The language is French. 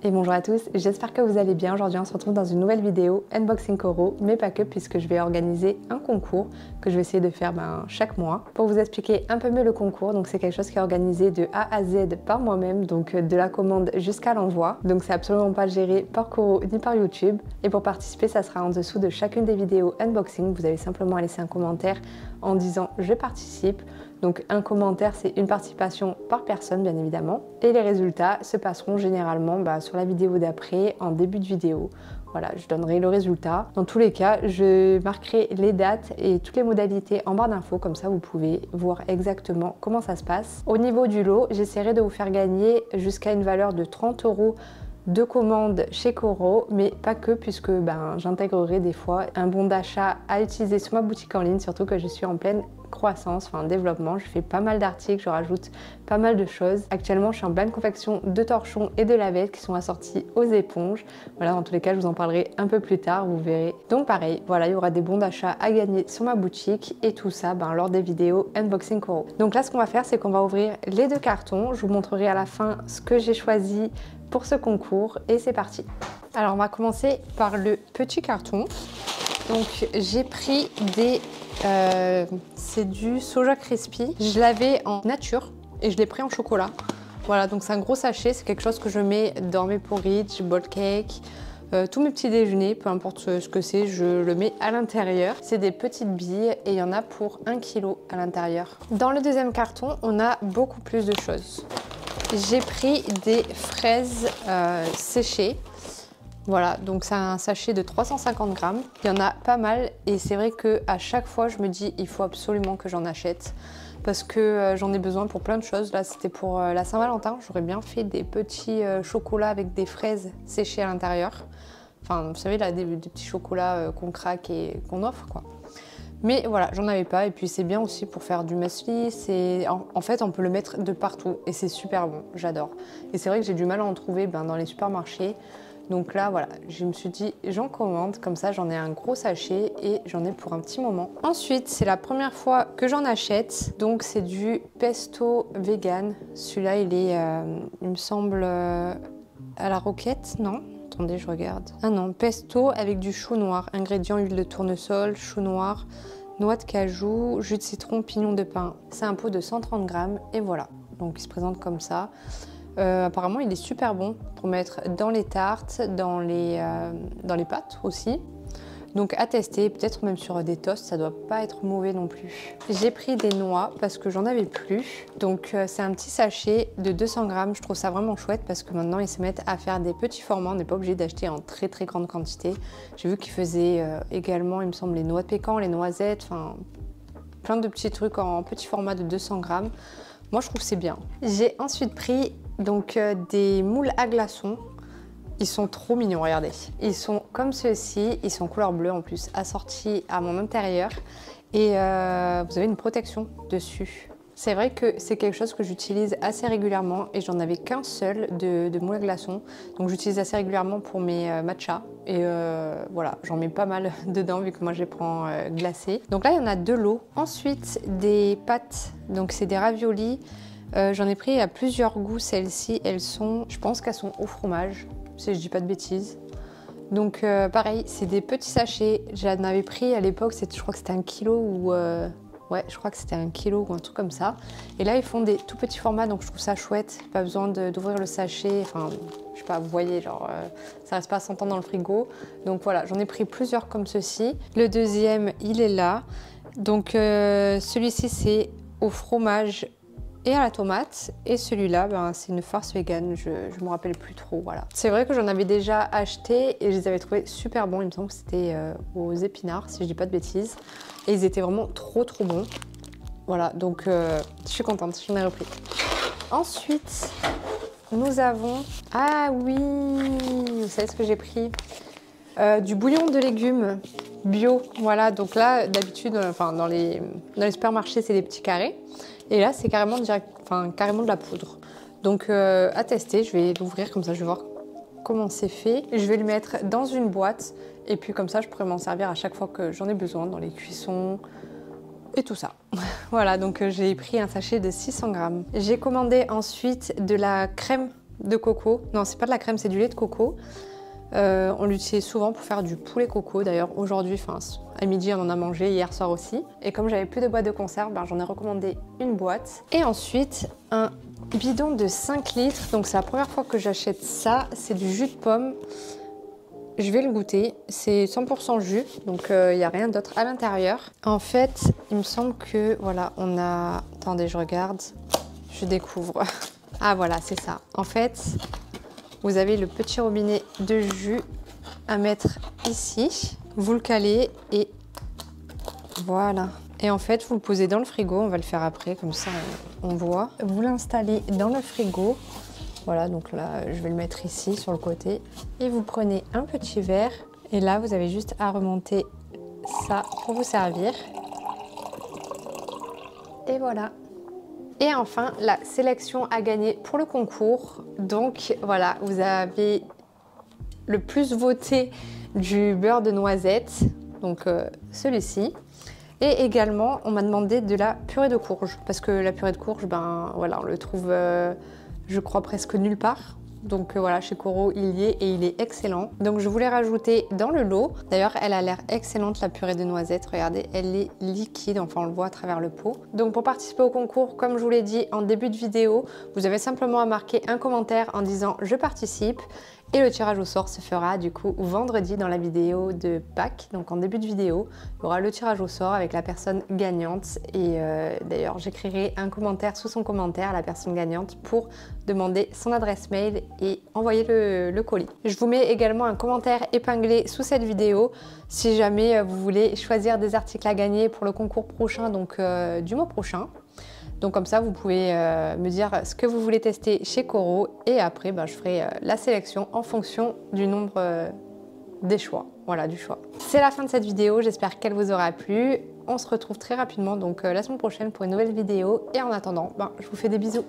Et bonjour à tous, j'espère que vous allez bien. Aujourd'hui on se retrouve dans une nouvelle vidéo Unboxing Coro, mais pas que, puisque je vais organiser un concours que je vais essayer de faire chaque mois. Pour vous expliquer un peu mieux le concours, donc c'est quelque chose qui est organisé de A à Z par moi-même, donc de la commande jusqu'à l'envoi. Donc c'est absolument pas géré par Coro ni par YouTube. Et pour participer, ça sera en dessous de chacune des vidéos unboxing. Vous avez simplement à laisser un commentaire en disant je participe. Donc un commentaire, c'est une participation par personne bien évidemment. Et les résultats se passeront généralement sur la vidéo d'après, en début de vidéo. Voilà, je donnerai le résultat. Dans tous les cas, je marquerai les dates et toutes les modalités en barre d'infos, comme ça vous pouvez voir exactement comment ça se passe. Au niveau du lot, j'essaierai de vous faire gagner jusqu'à une valeur de 30 € de commandes chez Coro, mais pas que, puisque j'intégrerai des fois un bon d'achat à utiliser sur ma boutique en ligne, surtout que je suis en pleine croissance, développement. Je fais pas mal d'articles, je rajoute pas mal de choses. Actuellement, je suis en pleine confection de torchons et de lavettes qui sont assortis aux éponges. Voilà, dans tous les cas, je vous en parlerai un peu plus tard, vous verrez. Donc pareil, voilà, il y aura des bons d'achat à gagner sur ma boutique et tout ça lors des vidéos Unboxing Coro. Donc là, ce qu'on va faire, c'est qu'on va ouvrir les deux cartons. Je vous montrerai à la fin ce que j'ai choisi pour ce concours et c'est parti. Alors, on va commencer par le petit carton. Donc j'ai pris c'est du soja crispy. Je l'avais en nature et je l'ai pris en chocolat. Voilà, donc c'est un gros sachet, c'est quelque chose que je mets dans mes porridge, bowl cake, tous mes petits déjeuners, peu importe ce que c'est, je le mets à l'intérieur. C'est des petites billes et il y en a pour 1 kg à l'intérieur. Dans le deuxième carton, on a beaucoup plus de choses. J'ai pris des fraises séchées. Voilà, donc c'est un sachet de 350 grammes. Il y en a pas mal et c'est vrai qu'à chaque fois, je me dis il faut absolument que j'en achète parce que j'en ai besoin pour plein de choses. Là, c'était pour la Saint-Valentin. J'aurais bien fait des petits chocolats avec des fraises séchées à l'intérieur. Enfin, vous savez, là, des petits chocolats qu'on craque et qu'on offre, quoi. Mais voilà, j'en avais pas et puis c'est bien aussi pour faire du muesli. En fait, on peut le mettre de partout et c'est super bon, j'adore. Et c'est vrai que j'ai du mal à en trouver dans les supermarchés. Donc là, voilà, je me suis dit, j'en commande, comme ça j'en ai un gros sachet et j'en ai pour un petit moment. Ensuite, c'est la première fois que j'en achète, donc c'est du pesto vegan. Celui-là, il me semble, à la roquette, non? Attendez, je regarde. Ah non, pesto avec du chou noir. Ingrédients, huile de tournesol, chou noir, noix de cajou, jus de citron, pignon de pin. C'est un pot de 130 grammes et voilà. Donc il se présente comme ça. Apparemment, il est super bon pour mettre dans les tartes, dans les pâtes aussi. Donc à tester, peut-être même sur des toasts, ça doit pas être mauvais non plus. J'ai pris des noix parce que j'en avais plus. Donc c'est un petit sachet de 200 grammes. Je trouve ça vraiment chouette parce que maintenant ils se mettent à faire des petits formats. On n'est pas obligé d'acheter en très très grande quantité. J'ai vu qu'ils faisaient également, il me semble, les noix de pécan, les noisettes, enfin plein de petits trucs en petit format de 200 grammes. Moi je trouve que c'est bien. J'ai ensuite pris des moules à glaçons. Ils sont trop mignons, regardez. Ils sont comme ceux-ci, ils sont couleur bleue en plus, assortis à mon intérieur. Et vous avez une protection dessus. C'est vrai que c'est quelque chose que j'utilise assez régulièrement et j'en avais qu'un seul de moule à glaçons. Donc j'utilise assez régulièrement pour mes matchas. Et voilà, j'en mets pas mal dedans vu que moi je les prends glacés. Donc là, il y en a 2 lots. Ensuite, des pâtes, donc c'est des raviolis. J'en ai pris à plusieurs goûts. Celles-ci, je pense qu'elles sont au fromage, si je dis pas de bêtises. Donc pareil, c'est des petits sachets. J'en avais pris à l'époque, je crois que c'était 1 kilo ou... ouais, je crois que c'était 1 kilo ou un truc comme ça. Et là, ils font des tout petits formats, donc je trouve ça chouette. Pas besoin d'ouvrir le sachet. Enfin, je sais pas, vous voyez, genre, ça reste pas 100 ans dans le frigo. Donc voilà, j'en ai pris plusieurs comme ceci. Le deuxième, il est là. Donc celui-ci, c'est au fromage et à la tomate, et celui-là c'est une farce vegan, je me rappelle plus trop, voilà. C'est vrai que j'en avais déjà acheté et je les avais trouvés super bons, il me semble que c'était aux épinards si je dis pas de bêtises, et ils étaient vraiment trop bons. Voilà, donc je suis contente, j'en ai repris. Ensuite, nous avons, ah oui, vous savez ce que j'ai pris? Du bouillon de légumes bio, voilà, donc là d'habitude, dans les supermarchés c'est des petits carrés. Et là, c'est carrément carrément de la poudre. Donc à tester, je vais l'ouvrir comme ça, je vais voir comment c'est fait. Je vais le mettre dans une boîte et puis comme ça, je pourrai m'en servir à chaque fois que j'en ai besoin dans les cuissons et tout ça. Voilà, donc j'ai pris un sachet de 600 grammes. J'ai commandé ensuite de la crème de coco. Non, c'est pas de la crème, c'est du lait de coco. On l'utilise souvent pour faire du poulet coco. D'ailleurs, aujourd'hui, à midi, on en a mangé, hier soir aussi. Et comme j'avais plus de boîte de conserve, j'en ai recommandé une boîte. Et ensuite, un bidon de 5 litres. Donc, c'est la première fois que j'achète ça. C'est du jus de pomme. Je vais le goûter. C'est 100% jus, donc il n'y a rien d'autre à l'intérieur. En fait, il me semble que, voilà, on a... Attendez, je regarde. Je découvre. Ah, voilà, c'est ça. En fait... Vous avez le petit robinet de jus à mettre ici. Vous le calez et voilà. Et en fait, vous le posez dans le frigo. On va le faire après, comme ça on voit. Vous l'installez dans le frigo. Voilà, donc là, je vais le mettre ici sur le côté. Et vous prenez un petit verre. Et là, vous avez juste à remonter ça pour vous servir. Et voilà. Et enfin, la sélection à gagner pour le concours. Donc voilà, vous avez le plus voté du beurre de noisette, donc celui-ci. Et également, on m'a demandé de la purée de courge, parce que la purée de courge, ben voilà, on le trouve, je crois, presque nulle part. Donc voilà, chez Coro, il y est et il est excellent. Donc je voulais rajouter dans le lot. D'ailleurs, elle a l'air excellente, la purée de noisettes. Regardez, elle est liquide, enfin on le voit à travers le pot. Donc pour participer au concours, comme je vous l'ai dit en début de vidéo, vous avez simplement à marquer un commentaire en disant « Je participe ». Et le tirage au sort se fera du coup vendredi dans la vidéo de Pâques. Donc en début de vidéo, il y aura le tirage au sort avec la personne gagnante. Et d'ailleurs, j'écrirai un commentaire sous son commentaire à la personne gagnante pour demander son adresse mail et envoyer le colis. Je vous mets également un commentaire épinglé sous cette vidéo si jamais vous voulez choisir des articles à gagner pour le concours prochain, donc du mois prochain. Donc comme ça, vous pouvez me dire ce que vous voulez tester chez Coro et après, je ferai la sélection en fonction du nombre des choix. Voilà, du choix. C'est la fin de cette vidéo, j'espère qu'elle vous aura plu. On se retrouve très rapidement, donc la semaine prochaine pour une nouvelle vidéo. Et en attendant, je vous fais des bisous.